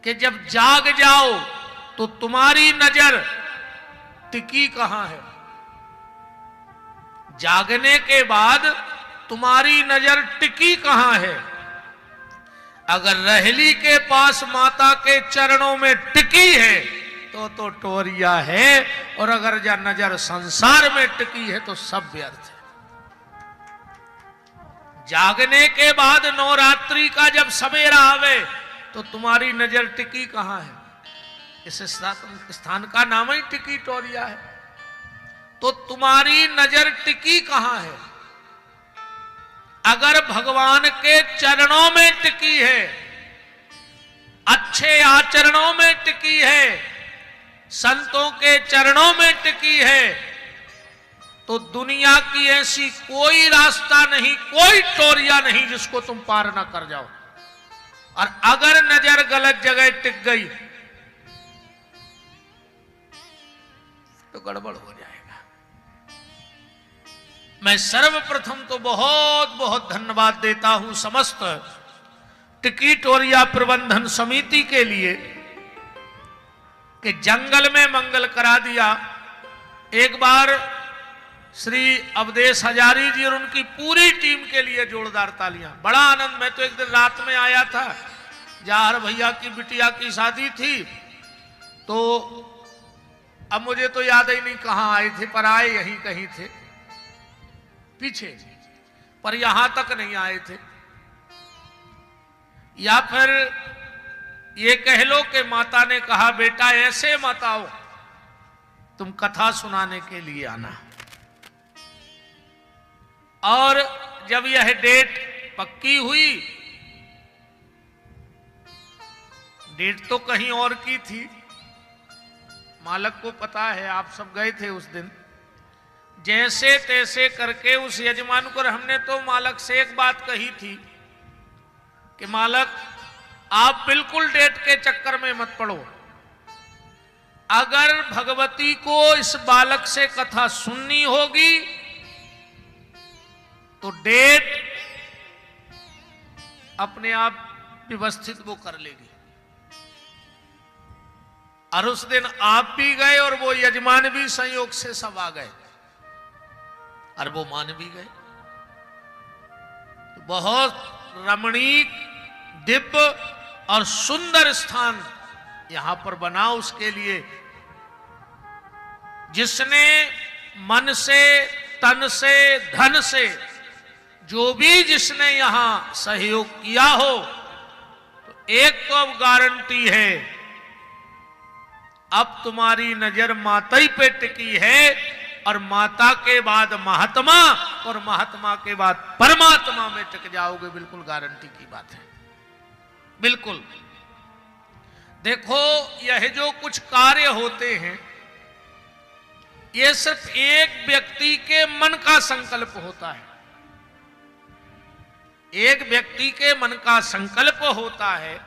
कि जब जाग जाओ तो तुम्हारी नजर टिकी कहां है। जागने के बाद तुम्हारी नजर टिकी कहां है। अगर रहली के पास माता के चरणों में टिकी है तो टोरिया है, और अगर जा नजर संसार में टिकी है तो सब व्यर्थ है। जागने के बाद नवरात्रि का जब सवेरा आवे तो तुम्हारी नजर टिकी कहां है। इस स्थान का नाम ही टिकी टोरिया है। तो तुम्हारी नजर टिकी कहां है। अगर भगवान के चरणों में टिकी है, अच्छे आचरणों में टिकी है, संतों के चरणों में टिकी है, तो दुनिया की ऐसी कोई रास्ता नहीं, कोई टोरिया नहीं जिसको तुम पार ना कर जाओ। और अगर नजर गलत जगह टिक गई तो गड़बड़ हो जाएगा। मैं सर्वप्रथम तो बहुत बहुत धन्यवाद देता हूं समस्त टिकी टोरिया प्रबंधन समिति के लिए कि जंगल में मंगल करा दिया। एक बार श्री अवधेश हजारी जी और उनकी पूरी टीम के लिए जोरदार तालियां। बड़ा आनंद। मैं तो एक दिन रात में आया था, जहार भैया की बिटिया की शादी थी, तो अब मुझे तो याद ही नहीं कहां आए थे, पर आए यहीं कहीं थे पीछे, पर यहां तक नहीं आए थे। या फिर ये कह लो कि माता ने कहा बेटा ऐसे मत आओ, तुम कथा सुनाने के लिए आना। और जब यह डेट पक्की हुई, डेट तो कहीं और की थी, मालक को पता है, आप सब गए थे उस दिन। जैसे तैसे करके उस यजमान को, हमने तो मालक से एक बात कही थी कि मालक आप बिल्कुल डेट के चक्कर में मत पड़ो। अगर भगवती को इस बालक से कथा सुननी होगी तो डेट अपने आप व्यवस्थित वो कर लेगी। और उस दिन आप भी गए और वो यजमान भी संयोग से सब आ गए और वो मान भी गए। तो बहुत रमणीक, दिव्य और सुंदर स्थान यहां पर बना। उसके लिए जिसने मन से, तन से, धन से, जो भी जिसने यहां सहयोग किया हो, तो एक तो अब गारंटी है, अब तुम्हारी नजर माता ही पे टिकी है, और माता के बाद महात्मा, और महात्मा के बाद परमात्मा में टिक जाओगे। बिल्कुल गारंटी की बात है, बिल्कुल। देखो, यह जो कुछ कार्य होते हैं, यह सिर्फ एक व्यक्ति के मन का संकल्प होता है। एक व्यक्ति के मन का संकल्प होता है,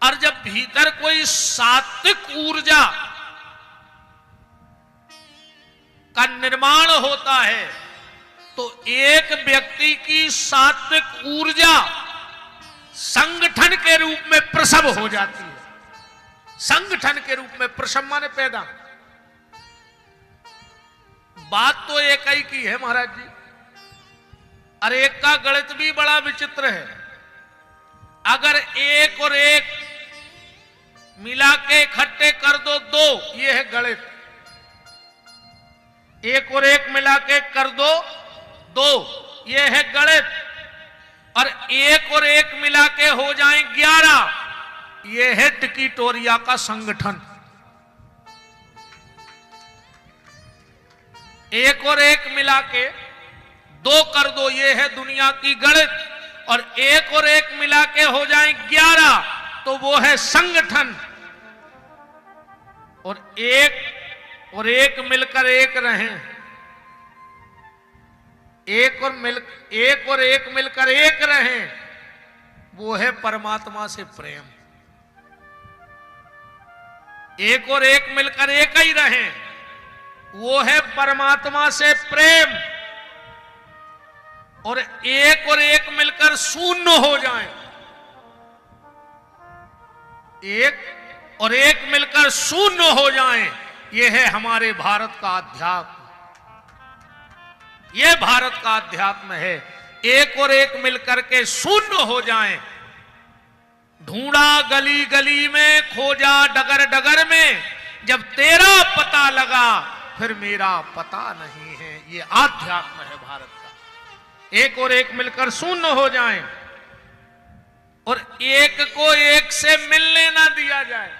और जब भीतर कोई सात्विक ऊर्जा का निर्माण होता है, तो एक व्यक्ति की सात्विक ऊर्जा संगठन के रूप में प्रसव हो जाती है। संगठन के रूप में, प्रसव माने पैदा। बात तो एक ही की है महाराज जी। अरे एक का गणित भी बड़ा विचित्र है। अगर एक और एक मिला के इकट्ठे कर दो 2, ये है गणित। एक और एक मिला के कर दो 2, ये है गणित। और एक और एक मिला के हो जाए 11, ये है टिकी टोरिया का संगठन। एक और एक मिला के 2 कर दो, ये है दुनिया की गणित। और एक और एक मिला के हो जाए 11, तो वो है संगठन। और एक मिलकर एक रहें, एक और एक मिलकर एक रहें, वो है परमात्मा से प्रेम। एक और एक मिलकर एक ही रहें, वो है परमात्मा से प्रेम। और एक मिलकर शून्य हो जाए, एक और एक मिलकर शून्य हो जाएं, यह है हमारे भारत का अध्यात्म। यह भारत का अध्यात्म है। एक और एक मिलकर के शून्य हो जाएं। ढूंढा गली गली में, खोजा डगर डगर में, जब तेरा पता लगा फिर मेरा पता नहीं है। ये आध्यात्म है भारत का। एक और एक मिलकर शून्य हो जाएं और एक को एक से मिलने ना दिया जाए।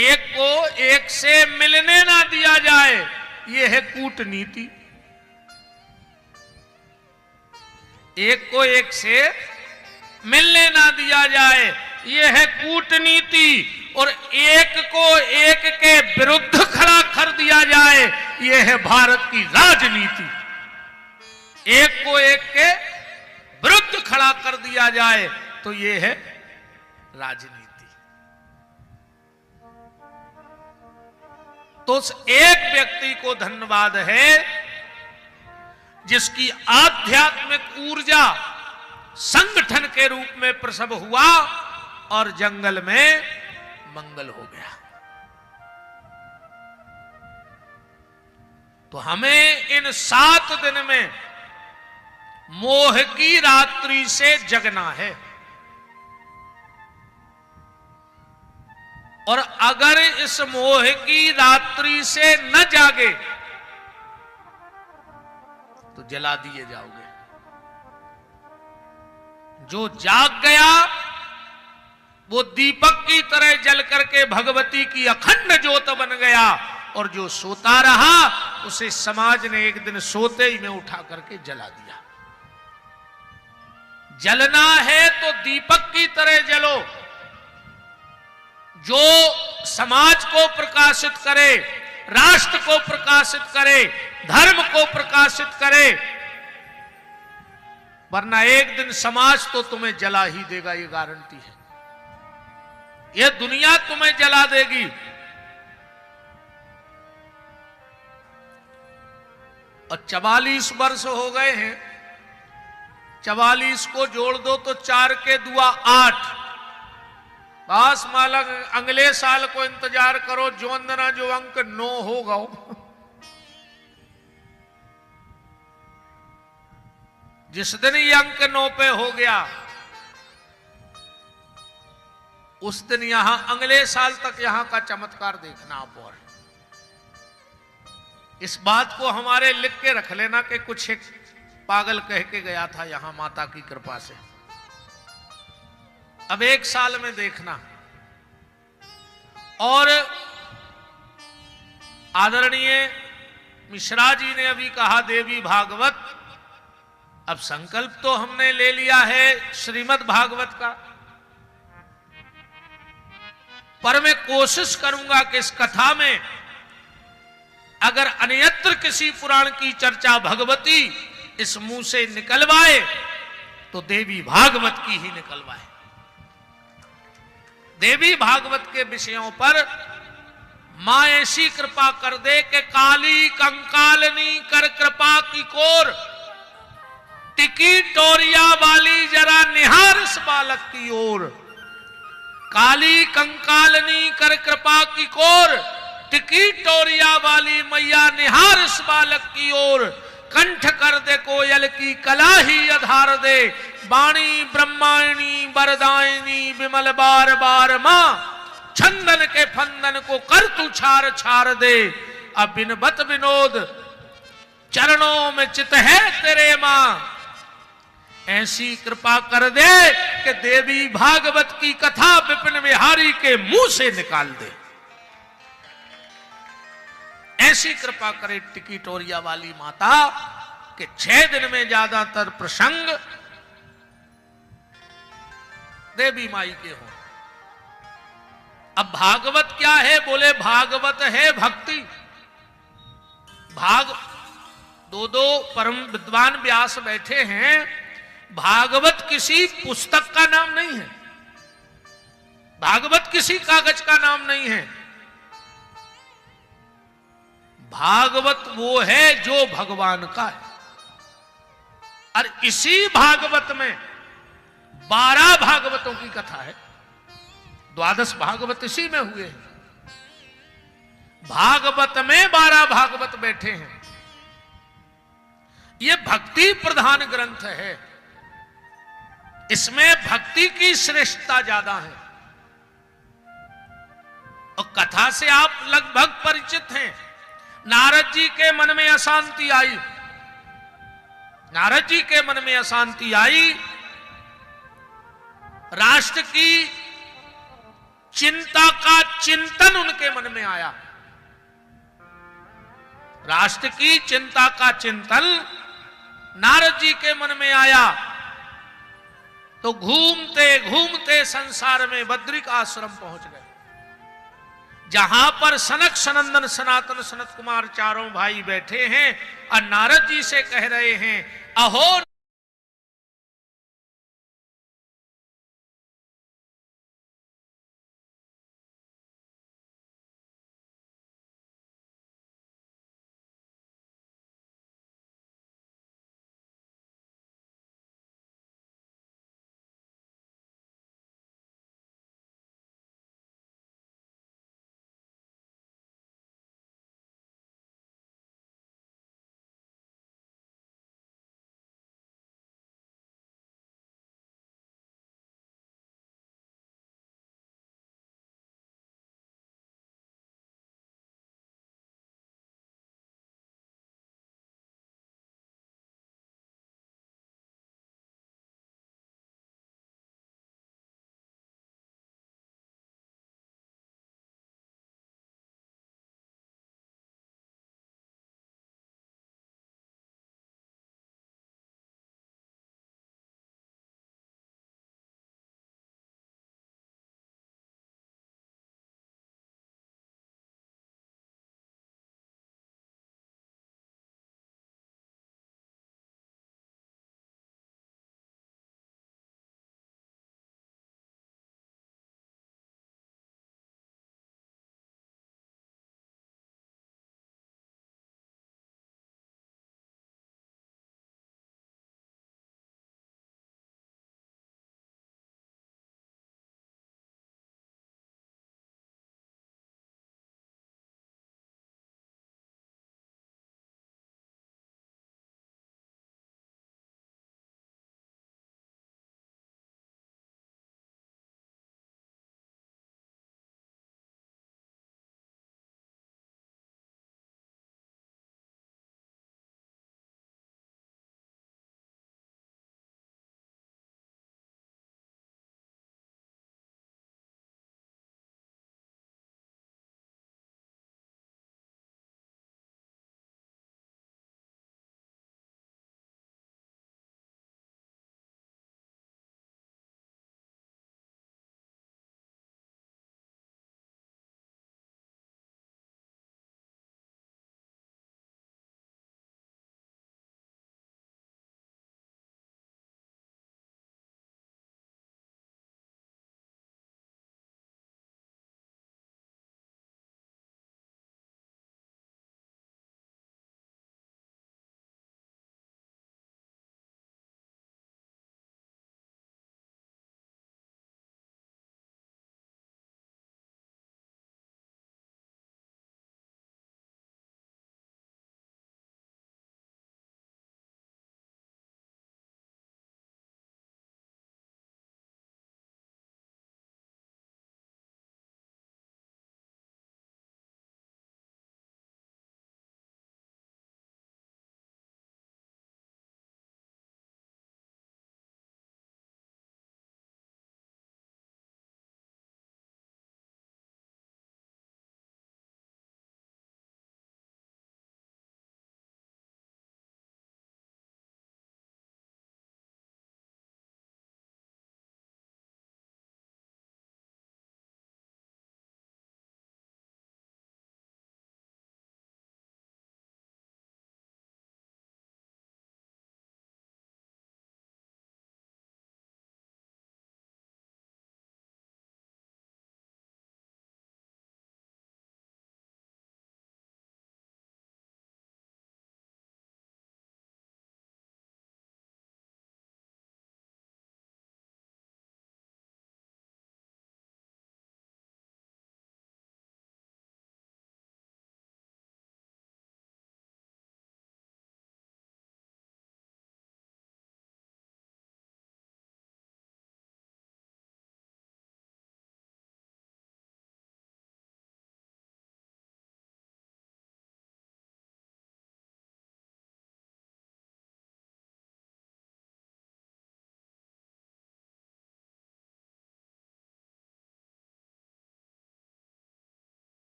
एक को एक से मिलने ना दिया जाए, यह है कूटनीति। एक को एक से मिलने ना दिया जाए, यह है कूटनीति। और एक को एक के विरुद्ध खड़ा कर दिया जाए, यह है भारत की राजनीति। एक को एक के विरुद्ध खड़ा कर दिया जाए तो यह है राजनीति। तो उस एक व्यक्ति को धन्यवाद है जिसकी आध्यात्मिक ऊर्जा संगठन के रूप में प्रसव हुआ और जंगल में मंगल हो गया। तो हमें इन 7 दिन में मोह की रात्रि से जगना है। और अगर इस मोह की रात्रि से न जागे तो जला दिए जाओगे। जो जाग गया वो दीपक की तरह जल करके भगवती की अखंड ज्योत बन गया, और जो सोता रहा उसे समाज ने एक दिन सोते ही में उठा करके जला दिया। जलना है तो दीपक की तरह जलो, जो समाज को प्रकाशित करे, राष्ट्र को प्रकाशित करे, धर्म को प्रकाशित करे। वरना एक दिन समाज तो तुम्हें जला ही देगा, ये गारंटी है। यह दुनिया तुम्हें जला देगी। और 44 वर्ष हो गए हैं, 44 को जोड़ दो तो 4 के दुआ 8। बस माला अगले साल को इंतजार करो, जोंदना जो अंक 9 होगा। जिस दिन ये अंक 9 पे हो गया उस दिन यहां अगले साल तक यहां का चमत्कार देखना आप। और इस बात को हमारे लिख के रख लेना कि कुछ एक पागल कह के गया था यहां माता की कृपा से। अब 1 साल में देखना। और आदरणीय मिश्रा जी ने अभी कहा देवी भागवत, अब संकल्प तो हमने ले लिया है श्रीमद् भागवत का, पर मैं कोशिश करूंगा कि इस कथा में अगर अन्यत्र किसी पुराण की चर्चा भगवती इस मुंह से निकलवाए तो देवी भागवत की ही निकलवाए। देवी भागवत के विषयों पर मां ऐसी कृपा कर दे कि काली कंकालनी कर कृपा की कोर, टिकी टोरिया वाली जरा निहार इस बालक की ओर। काली कंकालनी कर कृपा की कोर, टिकी टोरिया वाली मैया निहार इस बालक की ओर। कंठ कर दे कोयल की कला ही आधार दे, वाणी ब्रह्मायणी वरदायिनी विमल बार बार मां। छंदन के फंदन को कर तू छार छार दे, अब बिनबत विनोद चरणों में चित है तेरे मां। ऐसी कृपा कर दे कि देवी भागवत की कथा विपिन बिहारी के मुंह से निकाल दे। ऐसी कृपा करे टिकी टोरिया वाली माता कि 6 दिन में ज्यादातर प्रसंग देवी माई के हों। अब भागवत क्या है? बोले भागवत है भक्ति। दो परम विद्वान व्यास बैठे हैं। भागवत किसी पुस्तक का नाम नहीं है, भागवत किसी कागज का नाम नहीं है। भागवत वो है जो भगवान का है। और इसी भागवत में 12 भागवतों की कथा है। 12 भागवत इसी में हुए हैं। भागवत में 12 भागवत बैठे हैं। यह भक्ति प्रधान ग्रंथ है। इसमें भक्ति की श्रेष्ठता ज्यादा है। और कथा से आप लगभग परिचित हैं। नारद जी के मन में अशांति आई। नारद जी के मन में अशांति आई। राष्ट्र की चिंता का चिंतन उनके मन में आया। राष्ट्र की चिंता का चिंतन नारद जी के मन में आया। तो घूमते घूमते संसार में बद्रिक आश्रम पहुंच गए, जहां पर सनक सनंदन सनातन सनत कुमार चारों भाई बैठे हैं और नारद जी से कह रहे हैं, अहो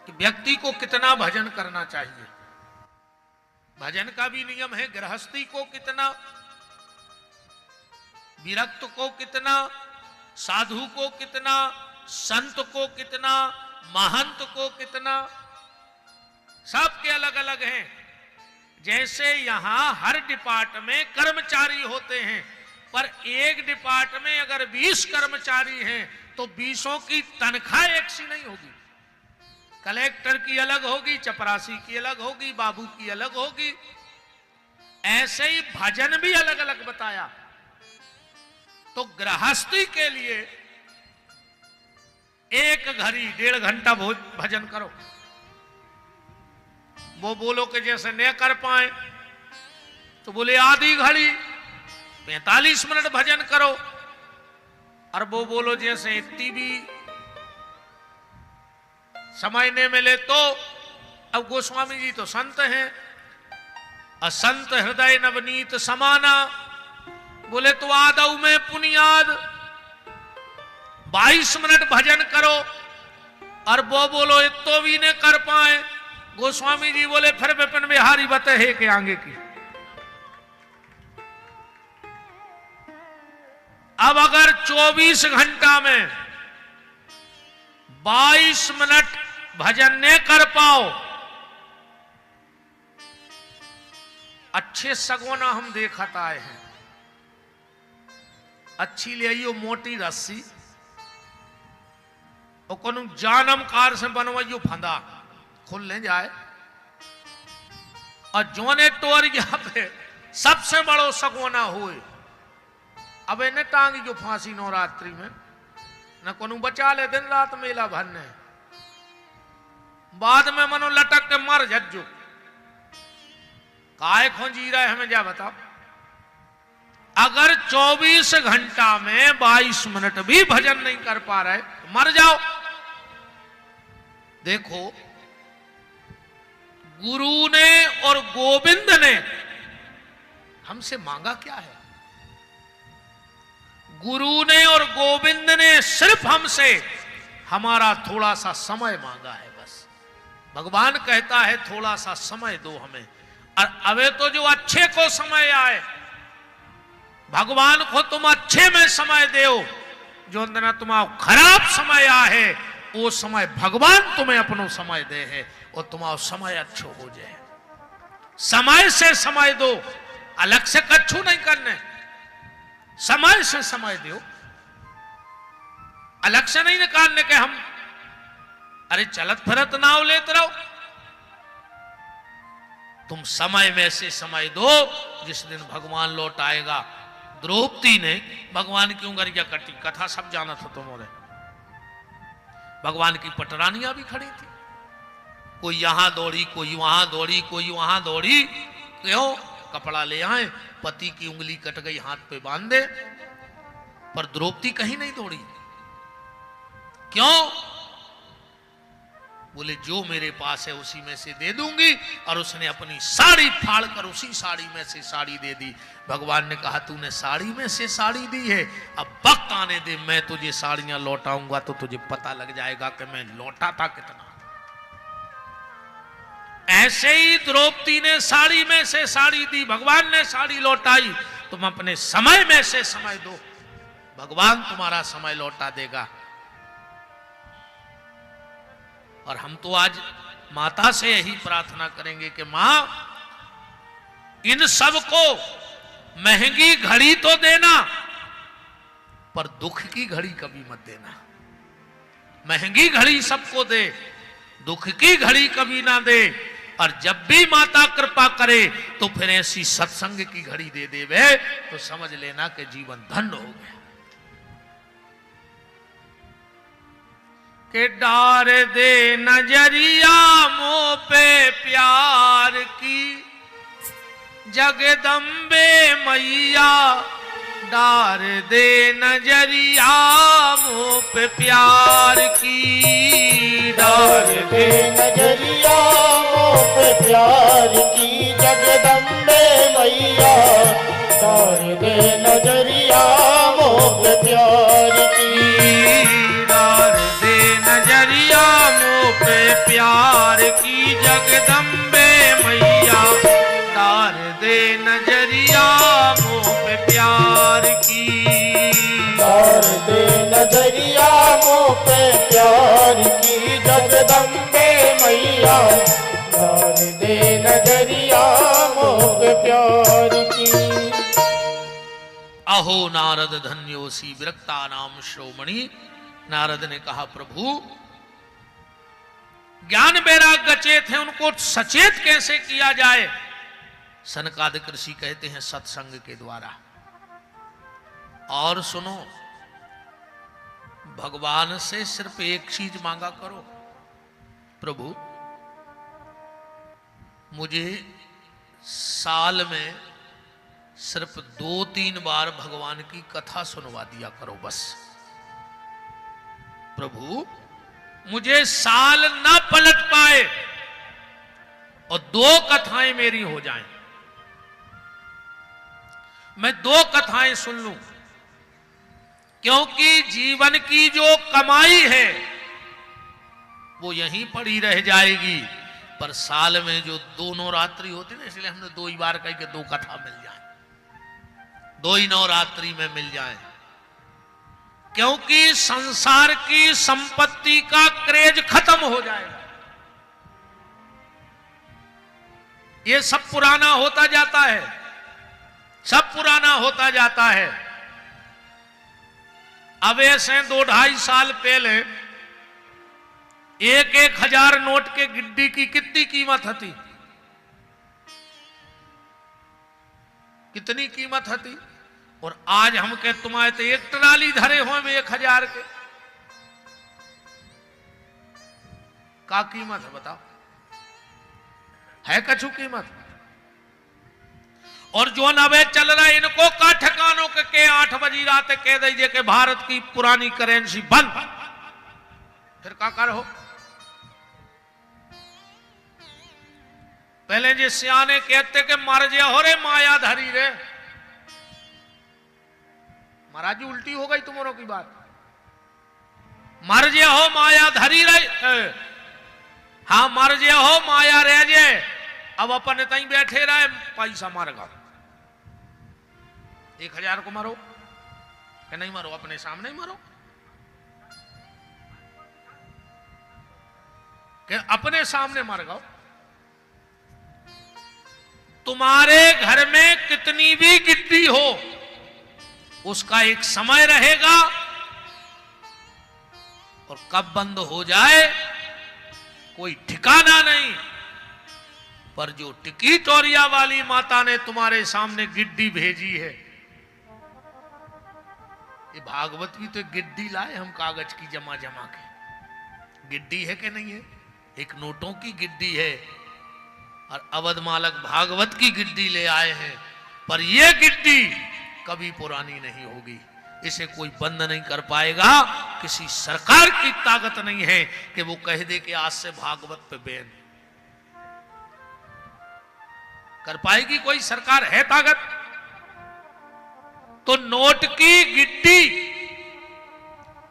कि व्यक्ति को कितना भजन करना चाहिए। भजन का भी नियम है, गृहस्थी को कितना, विरक्त को कितना, साधु को कितना, संत को कितना, महंत को कितना, सबके अलग अलग हैं। जैसे यहां हर डिपार्ट में कर्मचारी होते हैं, पर एक डिपार्ट में अगर 20 कर्मचारी हैं तो 20 की तनख्वाह एक सी नहीं होगी। कलेक्टर की अलग होगी, चपरासी की अलग होगी, बाबू की अलग होगी। ऐसे ही भजन भी अलग अलग बताया। तो गृहस्थी के लिए 1 घड़ी 1.5 घंटा भजन करो। वो बोलो कि जैसे न कर पाए तो बोले आधी घड़ी 45 मिनट भजन करो। और वो बोलो जैसे इतनी भी समय नहीं मिले तो, अब गोस्वामी जी तो संत हैं, असंत हृदय नवनीत समाना, बोले तो आदऊ में पुनियाद 22 मिनट भजन करो। और वो बोलो इतो भी ने कर पाए, गोस्वामी जी बोले फिर विपिन बिहारी बते है के आगे की। अब अगर 24 घंटा में 22 मिनट भजन ने कर पाओ, अच्छे सगोना हम देखत आए हैं। अच्छी ले आइयो मोटी रस्सी और कोनो जानम कार से बनवाइयो फंदा, खुल ले जाए। और जोने टोरिया पे सबसे बड़ो सगोना हुए, अब इन्हें टांगी जो फांसी नवरात्रि में न कोनो बचा ले, दिन रात मेला भरने, बाद में मनो लटक के मर जज्जो। काय खोजी रहा है हमें क्या बताओ। अगर 24 घंटा में 22 मिनट भी भजन नहीं कर पा रहे तो मर जाओ। देखो, गुरु ने और गोविंद ने हमसे मांगा क्या है? गुरु ने और गोविंद ने सिर्फ हमसे हमारा थोड़ा सा समय मांगा है, बस। भगवान कहता है थोड़ा सा समय दो हमें। और अबे तो जो अच्छे को समय आए, भगवान को तुम अच्छे में समय दो, जो अंदर तुम्हारा खराब समय आए वो समय भगवान तुम्हें अपनो समय दे है और तुम्हारा समय अच्छो हो जाए। समय से समय दो, अलग से कच्छू नहीं करने, समय से समय दो, अलग से नहीं निकालने के हम अरे चलत फिरत नाव लेते रहो। तुम समय में से समय दो, जिस दिन भगवान लौट आएगा। द्रौपदी ने भगवान की उंगलियां कटी, कथा सब जाना था तुम्हारे। भगवान की पटरानियां भी खड़ी थी, कोई यहां दौड़ी, कोई वहां दौड़ी, कोई वहां दौड़ी। क्यों? कपड़ा ले आए, पति की उंगली कट गई, हाथ पे बांध दे। पर द्रौपदी कहीं नहीं दौड़ी। क्यों? बोले जो मेरे पास है उसी में से दे दूंगी। और उसने अपनी साड़ी फाड़ कर उसी साड़ी में से साड़ी दे दी। भगवान ने कहा तूने साड़ी में से साड़ी दी है, अब वक्त आने दे, मैं तुझे साड़ियां लौटाऊंगा तो तुझे पता लग जाएगा कि मैं लौटा था कितना। ऐसे ही द्रौपदी ने साड़ी में से साड़ी दी, भगवान ने साड़ी लौटाई। तुम अपने समय में से समय दो, भगवान तुम्हारा समय लौटा देगा। और हम तो आज माता से यही प्रार्थना करेंगे कि मां, इन सबको महंगी घड़ी तो देना, पर दुख की घड़ी कभी मत देना। महंगी घड़ी सबको दे, दुख की घड़ी कभी ना दे। और जब भी माता कृपा करे तो फिर ऐसी सत्संग की घड़ी दे देवे तो समझ लेना कि जीवन धन्य हो गया। के डार दे नजरिया मोह पे प्यार की, जगदम्बे मैया डार दे नजरिया मोह पे प्यार की। डार दे नजरिया मोह पे प्यार की, जगदम्बे मैया डार दे नजरिया मोह पे प्यार की। डार दे नजरिया मोह पे प्यार जगदम्बे मैया तार दे नजरिया मोह पे प्यार की। तार दे नजरिया मोह पे प्यार की जगदम्बे मैया, तार दे नजरिया मोह पे प्यार की। अहो नारद धन्योसी विरक्ता नाम श्रोमणि। नारद ने कहा प्रभु ज्ञान वैराग्य चेत है, उनको सचेत कैसे किया जाए? सनकादिक ऋषि कहते हैं सत्संग के द्वारा। और सुनो, भगवान से सिर्फ एक चीज मांगा करो, प्रभु मुझे साल में सिर्फ 2-3 बार भगवान की कथा सुनवा दिया करो बस। प्रभु मुझे साल न पलट पाए और 2 कथाएं मेरी हो जाएं, मैं 2 कथाएं सुन लूं, क्योंकि जीवन की जो कमाई है वो यहीं पड़ी रह जाएगी, पर साल में जो 2 नवरात्रि होती ना, इसलिए हमने 2 ही बार कही कि 2 कथा मिल जाए, 2 ही नवरात्रि में मिल जाए। क्योंकि संसार की संपत्ति का क्रेज खत्म हो जाएगा, ये सब पुराना होता जाता है, सब पुराना होता जाता है। अब ऐसे 2-2.5 साल पहले 1,000 नोट के गिड्डी की कितनी कीमत थी? कितनी कीमत थी? और आज हम के तुम्हारे तो 1 ट्राली धरे हो 1,000 के, का कीमत है बताओ? है कछु कीमत? और जो नवे चल रहा है इनको का ठिकानों के 8 बजे रात कह दीजिए कि भारत की पुरानी करेंसी बंद, फिर का करो? पहले जी सियाने कहते कि मर जे हो रे माया धरी रे। महाराज जी उल्टी हो गई तुम्हारों की बात। मर जे हो माया धरी रहे, हाँ मर जे हो माया रह जे, अब अपन तई बैठे रहे पैसा मार गो। 1,000 को मारो कि नहीं मारो? अपने सामने ही मारो, कि अपने सामने मार गो। तुम्हारे घर में कितनी भी गिट्टी हो उसका एक समय रहेगा, और कब बंद हो जाए कोई ठिकाना नहीं। पर जो टिकिटोरिया वाली माता ने तुम्हारे सामने गिड्डी भेजी है, ये भागवत भी तो गिड्डी लाए हम कागज की जमा जमा के। गिड्डी है कि नहीं है? एक नोटों की गिड्डी है, और अवध मालक भागवत की गिड्डी ले आए हैं। पर यह गिड्डी कभी पुरानी नहीं होगी, इसे कोई बंद नहीं कर पाएगा। किसी सरकार की ताकत नहीं है कि वो कह दे कि आज से भागवत पे बैन कर पाएगी कोई सरकार? है ताकत? तो नोट की गिट्टी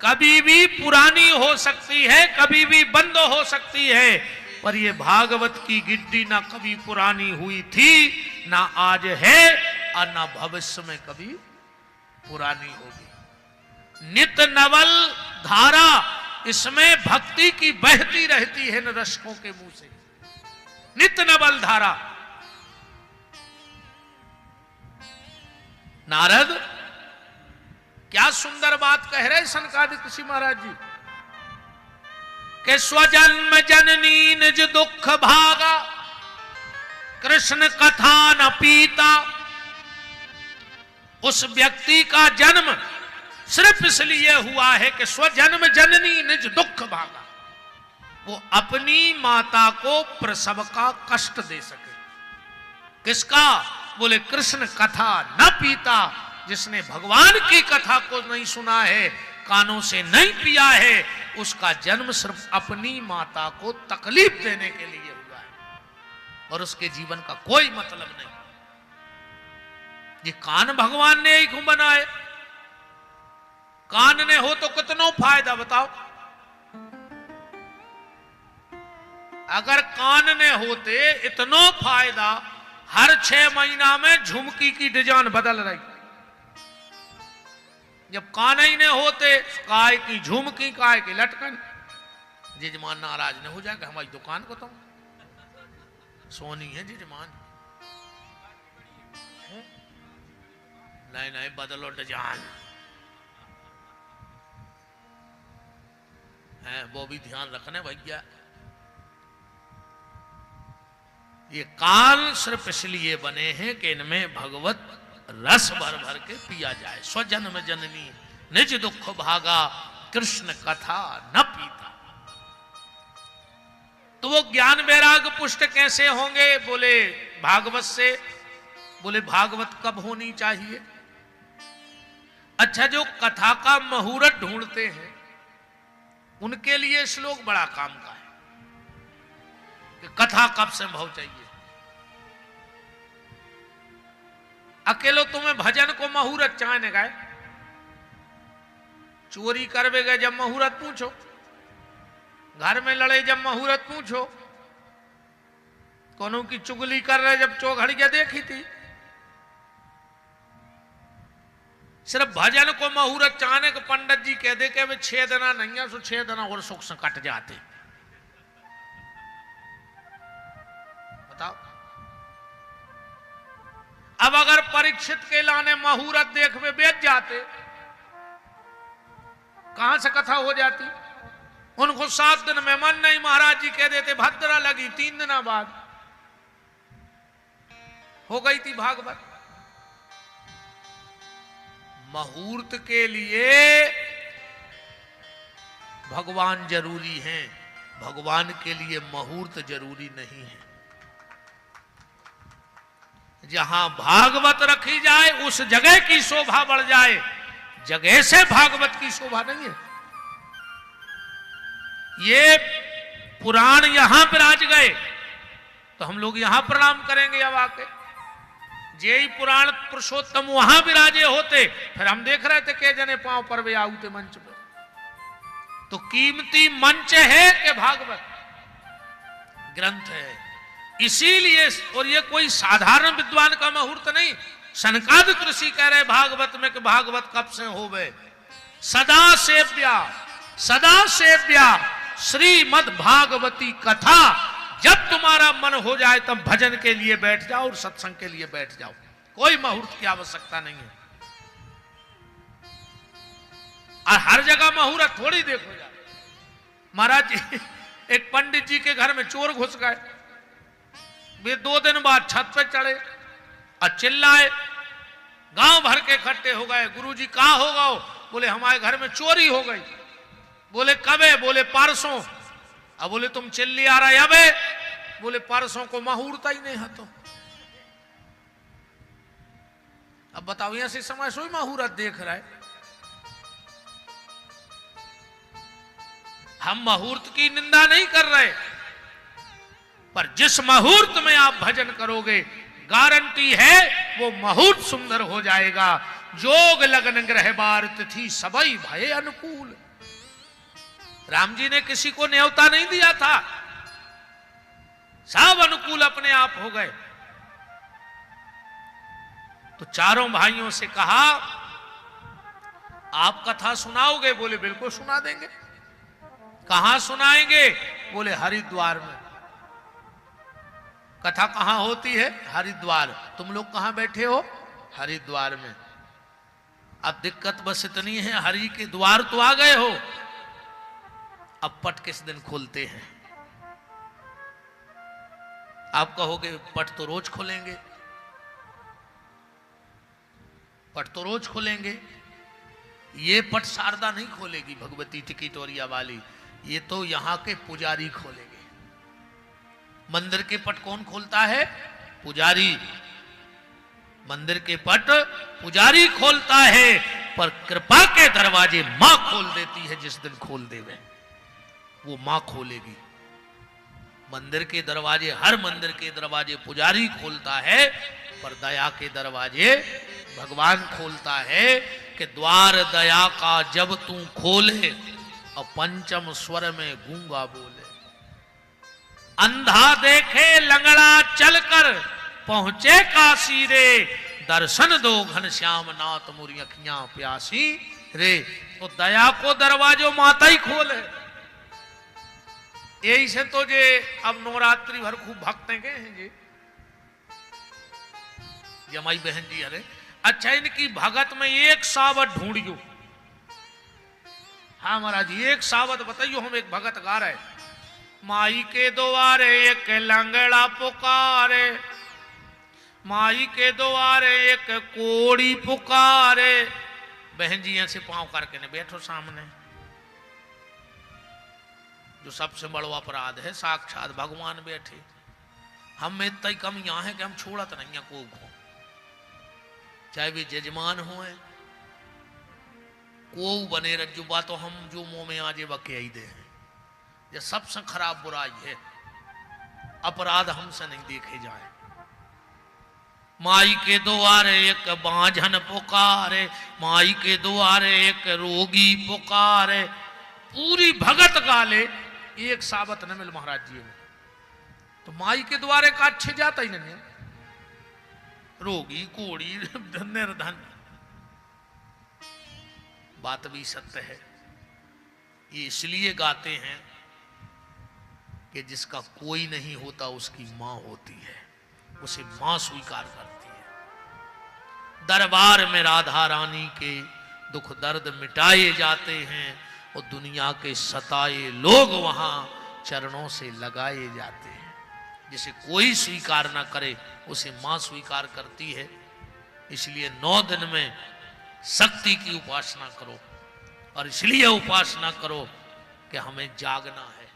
कभी भी पुरानी हो सकती है, कभी भी बंद हो सकती है, पर ये भागवत की गिट्टी ना कभी पुरानी हुई थी, ना आज है, और ना भविष्य में कभी पुरानी होगी। नित नवल धारा इसमें भक्ति की बहती रहती है न रशकों के मुंह से। नित नवल धारा। नारद क्या सुंदर बात कह रहे सनकादिक ऋषि महाराज जी के स्वजन्म जननी निज दुख भागा, कृष्ण कथा न पीता। उस व्यक्ति का जन्म सिर्फ इसलिए हुआ है कि स्वजन्म जननी निज दुख भागा, वो अपनी माता को प्रसव का कष्ट दे सके। किसका? बोले कृष्ण कथा न पीता, जिसने भगवान की कथा को नहीं सुना है, कानों से नहीं पिया है, उसका जन्म सिर्फ अपनी माता को तकलीफ देने के लिए हुआ है, और उसके जीवन का कोई मतलब नहीं। ये कान भगवान ने ही क्यों बनाए? कान ने हो तो कितना फायदा बताओ। अगर कान ने होते इतना फायदा, हर 6 महीना में झुमकी की डिजाइन बदल रही। जब कान ही ने होते, काय की झुमकी, काय की लटकन। जजमान नाराज न हो जाएगा, हमारी दुकान को तो सोनी है जजमान। नहीं नहीं, बदलो डिजाइन है, वो भी ध्यान रखने भैया। ये कान सिर्फ इसलिए बने हैं कि इनमें भगवत रस भर भर के पिया जाए। स्वजन्म जननी निज दुख भागा, कृष्ण कथा न पीता। तो वो ज्ञान वैराग पुष्ट कैसे होंगे? बोले भागवत से। बोले भागवत कब होनी चाहिए? अच्छा, जो कथा का मुहूर्त ढूंढते हैं उनके लिए श्लोक बड़ा काम का है कि कथा कब संभव चाहिए। अकेलो तुम्हें भजन को मुहूर्त चाहने गए, चोरी करवे गए जब मुहूर्त पूछो, घर में लड़े जब मुहूर्त पूछो, कोनो की चुगली कर रहे जब चौघड़िया देखी थी। सिर्फ भजन को मुहूर्त चाहने को पंडित जी कह दे के वे 6 दिना नहीं है, सो 6 दिना और सुख से कट जाते। बताओ, अब अगर परीक्षित के लाने मुहूर्त देख में बेच जाते, कहां से कथा हो जाती? उनको 7 दिन में मन नहीं, महाराज जी कह देते भद्रा लगी, 3 दिना बाद हो गई थी भागवत। मुहूर्त के लिए भगवान जरूरी हैं, भगवान के लिए मुहूर्त जरूरी नहीं है। जहां भागवत रखी जाए उस जगह की शोभा बढ़ जाए, जगह से भागवत की शोभा नहीं है। ये पुराण यहां विराज गए तो हम लोग यहां प्रणाम करेंगे। अब आके जे ही पुराण पुरुषोत्तम वहां विराजे होते, फिर हम देख रहे थे के जने पांव पर वे आउते मंच पे। तो कीमती मंच है कि भागवत ग्रंथ है, इसीलिए। और ये कोई साधारण विद्वान का मुहूर्त नहीं। सनकादिक ऋषि कह रहे भागवत में कि भागवत कब से होवे? सदा सेव्या श्रीमद् भागवती कथा। जब तुम्हारा मन हो जाए तब भजन के लिए बैठ जाओ और सत्संग के लिए बैठ जाओ, कोई मुहूर्त की आवश्यकता नहीं है। और हर जगह मुहूर्त थोड़ी देखो जाए। महाराज जी, एक पंडित जी के घर में चोर घुस गए। वे 2 दिन बाद छत पे चढ़े और चिल्लाए, गांव भर के इकट्ठे हो गए। गुरुजी कहां हो गए? बोले हमारे घर में चोरी हो गई। बोले कब है? बोले परसों। अब बोले तुम चिल्ली आ रहा है अब है? बोले परसों को मुहूर्त ही नहीं है। तो अब बताओ, यहां से समय सोई मुहूर्त देख रहा है। हम मुहूर्त की निंदा नहीं कर रहे, पर जिस मुहूर्त में आप भजन करोगे गारंटी है वो मुहूर्त सुंदर हो जाएगा। जोग लगन ग्रह बार तिथि सबई भय अनुकूल। राम जी ने किसी को न्योता नहीं दिया था, सब अनुकूल अपने आप हो गए। तो चारों भाइयों से कहा आप कथा सुनाओगे? बोले बिल्कुल सुना देंगे। कहां सुनाएंगे? बोले हरिद्वार में। कथा कहां होती है? हरिद्वार। तुम लोग कहां बैठे हो? हरिद्वार में। अब दिक्कत बस इतनी है, हरि के द्वार तो आ गए हो, अब पट किस दिन खोलते हैं? आप कहोगे पट तो रोज खोलेंगे, पट तो रोज खोलेंगे। ये पट शारदा नहीं खोलेगी, भगवती टिकिटोरिया वाली, ये तो यहां के पुजारी खोलेंगे। मंदिर के पट कौन खोलता है? पुजारी। मंदिर के पट पुजारी खोलता है, पर कृपा के दरवाजे मां खोल देती है। जिस दिन खोल देवे वो मां खोलेगी। मंदिर के दरवाजे, हर मंदिर के दरवाजे पुजारी खोलता है, पर दया के दरवाजे भगवान खोलता है। कि द्वार दया का जब तू खोले और पंचम स्वर में गूंगा बोले। अंधा देखे लंगड़ा चलकर पहुंचे काशी रे, दर्शन दो घनश्याम नाथ मोरी अखियां प्यासी रे। तो दया को दरवाजो माता ही खोले। यही से तो जे अब नवरात्रि भर खूब भक्त गए हैं जी जमाई बहन जी। अरे अच्छा, इनकी भगत में एक सावत ढूंढियो। हाँ महाराज जी, एक सावत बताइयो। हम एक भगत गा रहे, माई के द्वारे एक लंगड़ा पुकारे, माई के द्वारे एक कोड़ी पुकारे। बहन जी ऐसे पांव करके ने बैठो सामने। जो सबसे बड़ो अपराध है, साक्षात भगवान बैठे। हम में इतना ही कम यहाँ है कि हम छोड़त नहीं है को, चाहे वे जजमान हो को बने रजुबा, तो हम जो मुंह में आजे वह कह ही दे हैं। ये सबसे खराब बुराई है, अपराध हमसे नहीं देखे जाए। माई के द्वारे एक बांझन पुकारे, माई के द्वारे एक रोगी पुकारे। पूरी भगत गाले, एक साबत न मिल महाराज जी में। तो माई के द्वारे का अच्छे जाता ही नहीं है। रोगी कोड़ी निर्धन, बात भी सत्य है। ये इसलिए गाते हैं कि जिसका कोई नहीं होता उसकी मां होती है, उसे मां स्वीकार करती है। दरबार में राधा रानी के दुख दर्द मिटाए जाते हैं और दुनिया के सताए लोग वहां चरणों से लगाए जाते हैं। जिसे कोई स्वीकार ना करे उसे मां स्वीकार करती है। इसलिए 9 दिन में शक्ति की उपासना करो, और इसलिए उपासना करो कि हमें जागना है,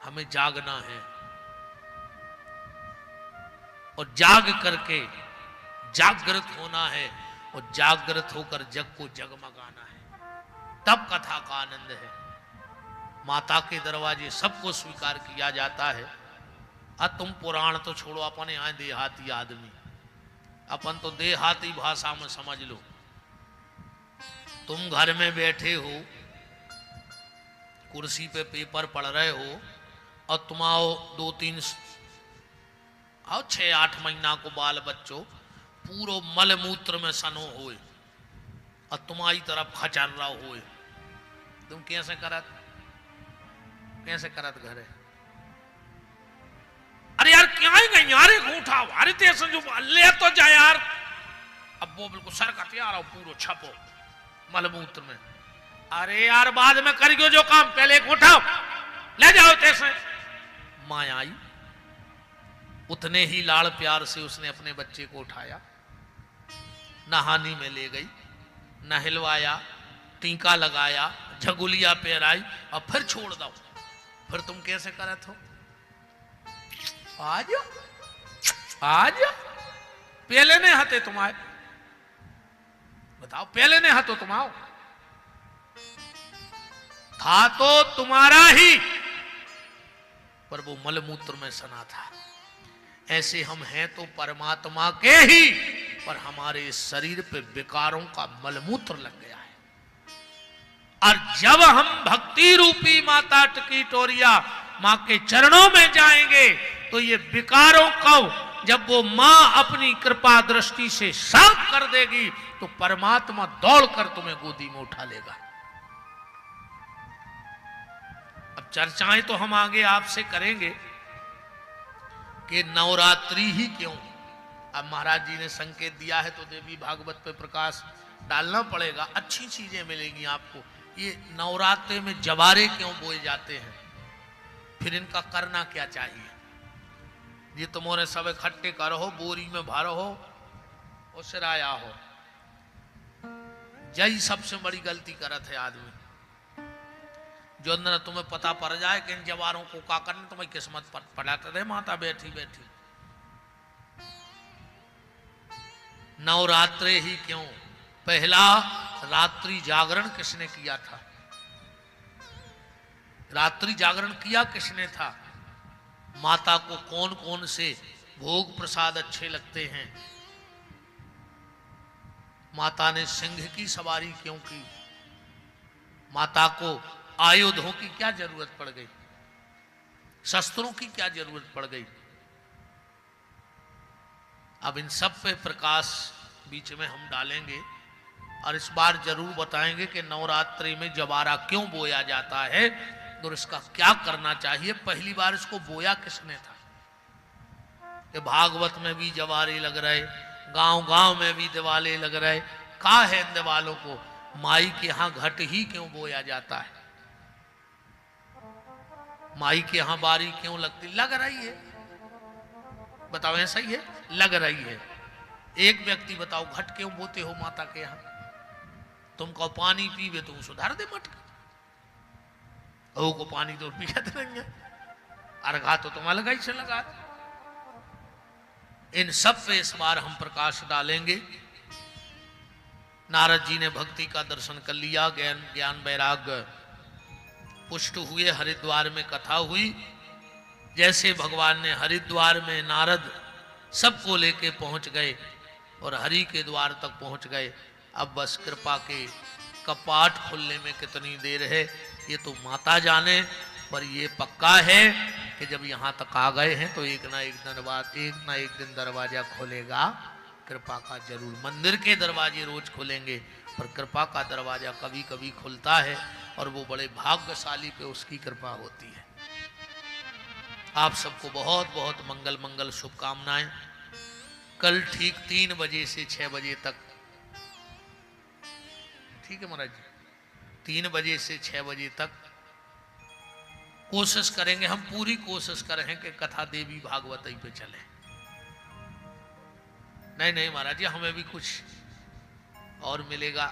हमें जागना है। और जाग करके जागृत होना है, और जागृत होकर जग को जगमगाना है। तब कथा का आनंद है। माता के दरवाजे सबको स्वीकार किया जाता है। तुम पुराण तो छोड़ो, अपने यहाँ देहाती आदमी, अपन तो देहाती भाषा में समझ लो। तुम घर में बैठे हो, कुर्सी पे पेपर पढ़ रहे हो, और तुम आओ 2-3 आओ 6-8 महीना को बाल बच्चों पूरो मल मूत्र में सनो होए, और तुम्हारी तरफ खचर रहा होए, तुम कैसे करत घर है? अरे यार क्या ही गई यार, उठा अरे तेरे जो ले तो जा यार। अब वो बिल्कुल सर का तैयार हो, पूरा छपो मलमूत्र में। अरे यार बाद में करियो जो काम, पहले एक उठाओ ले जाओ तैसे। माँ आई, उतने ही लाड़ प्यार से उसने अपने बच्चे को उठाया, नहानी में ले गई, नहलवाया, टीका लगाया, झगुलिया पहराई, और फिर छोड़ दो। फिर तुम कैसे करत हो? आज पहले नहीं हते तुम आए, बताओ पहले नहीं हतो तुम आओ। था तो तुम्हारा ही, पर वो मलमूत्र में सना था। ऐसे हम हैं तो परमात्मा के ही, पर हमारे शरीर पे विकारों का मलमूत्र लग गया है। और जब हम भक्ति रूपी माता टिकिटोरिया मां के चरणों में जाएंगे, तो ये विकारों को जब वो मां अपनी कृपा दृष्टि से साफ कर देगी, तो परमात्मा दौड़कर तुम्हें गोदी में उठा लेगा। अब चर्चाएं तो हम आगे आपसे करेंगे कि नवरात्रि ही क्यों। अब महाराज जी ने संकेत दिया है, तो देवी भागवत पे प्रकाश डालना पड़ेगा। अच्छी चीजें मिलेंगी आपको। ये नवरात्रि में जवारे क्यों बोए जाते हैं, फिर इनका करना क्या चाहिए। ये तुम्हारे सब इकट्ठे करो, बोरी में भरो हो और सिराया हो। यही सबसे बड़ी गलती करत है आदमी। जो अंदर तुम्हें पता पड़ जाए कि इन जवारों को क्या करना, तुम्हें किस्मत पर पड़ाते रहे माता बैठी बैठी। नवरात्रे ही क्यों? पहला रात्रि जागरण किसने किया था? रात्रि जागरण किया किसने था? माता को कौन कौन से भोग प्रसाद अच्छे लगते हैं? माता ने सिंह की सवारी क्यों की? माता को आयुधों की क्या जरूरत पड़ गई? शस्त्रों की क्या जरूरत पड़ गई। अब इन सब पे प्रकाश बीच में हम डालेंगे और इस बार जरूर बताएंगे कि नवरात्रि में जवारा क्यों बोया जाता है और इसका क्या करना चाहिए। पहली बार इसको बोया किसने था कि भागवत में भी जवारे लग रहे, गांव गांव में भी दिवाले लग रहे। कहा है इन दिवालों को, माई के यहां घट ही क्यों बोया जाता है, माई के यहां बारी क्यों लगती, लग रही है, बताओ ऐसा ही है, लग रही है। एक व्यक्ति बताओ घट क्यों बोते हो माता के यहां, तुम कहो पानी पीवे तुम सुधार दे मटका, को पानी तो पियत नहीं है, अर्घा तो तुम अलग ही से लगा। इन सब पे इस बार हम प्रकाश डालेंगे। नारद जी ने भक्ति का दर्शन कर लिया, ज्ञान वैराग्य पुष्ट हुए, हरिद्वार में कथा हुई। जैसे भगवान ने हरिद्वार में नारद सबको लेके पहुंच गए और हरि के द्वार तक पहुंच गए। अब बस कृपा के कपाट खुलने में कितनी देर है ये तो माता जाने, पर ये पक्का है कि जब यहाँ तक आ गए हैं तो एक ना एक दिन दरवाजा खुलेगा कृपा का जरूर। मंदिर के दरवाजे रोज खुलेंगे पर कृपा का दरवाजा कभी कभी खुलता है और वो बड़े भाग्यशाली पे उसकी कृपा होती है। आप सबको बहुत बहुत मंगल मंगल शुभकामनाएं। कल ठीक 3 बजे से 6 बजे तक, ठीक है महाराज जी, 3 बजे से 6 बजे तक कोशिश करेंगे, हम पूरी कोशिश करें कि कथा देवी भागवत पे चले। नहीं महाराज जी, हमें भी कुछ और मिलेगा,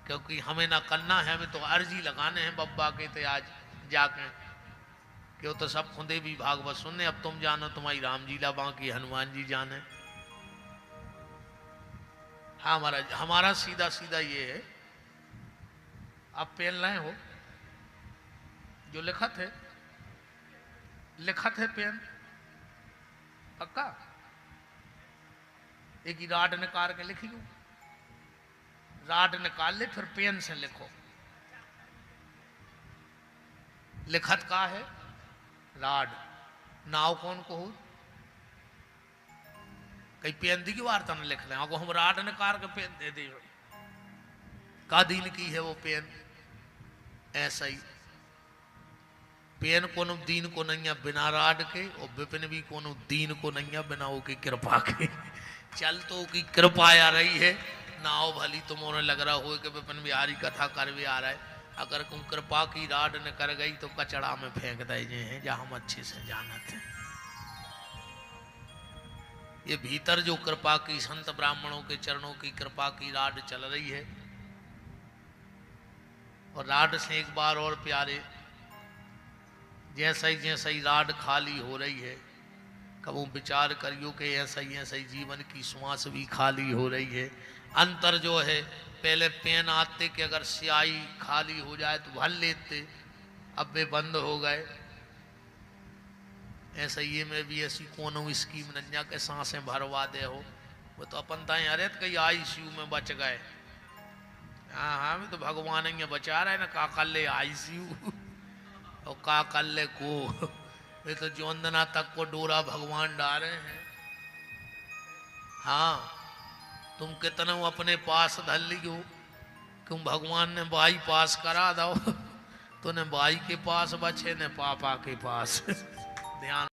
क्योंकि हमें ना करना है, हमें तो अर्जी लगाने हैं बब्बा के थे आज जाके, क्यों तो सब खुदे भी भागवत सुनने। अब तुम जानो तुम्हारी राम जी ला बाकी हनुमान जी जाने। हाँ महाराज, हमारा सीधा सीधा ये है, आप पेन लाए हो जो लिखत है पेन पक्का, एक ही राड निकाल के लिख लो, राड निकाल ले फिर पेन से लिखो। लिखत का है राड, नाव कौन को हो, कई पेन दी की वार्ता न लिख लें, हम राड निकाल के पेन दे दे, का दीन की है वो पेन। ऐसा ही पेन कोनो दीन को नहीं है बिना राड के, और विपिन भी कोनो दीन को नहीं है बिना वो की कृपा के। चल तो की कृपा आ रही है, नाव भली तुम्हारे लग रहा हो कि विपिन बिहारी कथा कर भी आ रहा है, अगर तुम कृपा की राड न कर गई तो कचड़ा में फेंक दे हैं, जहां हम अच्छे से जानते हैं। ये भीतर जो कृपा की संत ब्राह्मणों के चरणों की कृपा की राड चल रही है, और राड से एक बार और प्यारे, जैसा ही राड खाली हो रही है, कबू विचार करियो कि ऐसा ही जीवन की श्वास भी खाली हो रही है। अंतर जो है, पहले पेन आते कि अगर स्याही खाली हो जाए तो भर लेते, अब वे बंद हो गए। ऐसा ये में भी ऐसी कोनो स्कीम नंजा के सांसें भरवा दे हो, वो तो अपन ताए अरे तो कहीं ICU में बच गए। हाँ तो भगवान ये बचा रहे ना, का कर ले ICU और का कर ले को, वे तो जोंदना तक को डोरा भगवान डाले हैं। हाँ तुम कितना अपने पास धर लियो, तुम भगवान ने बाई पास करा दो तो न बाई के पास बचे न पापा के पास। ध्यान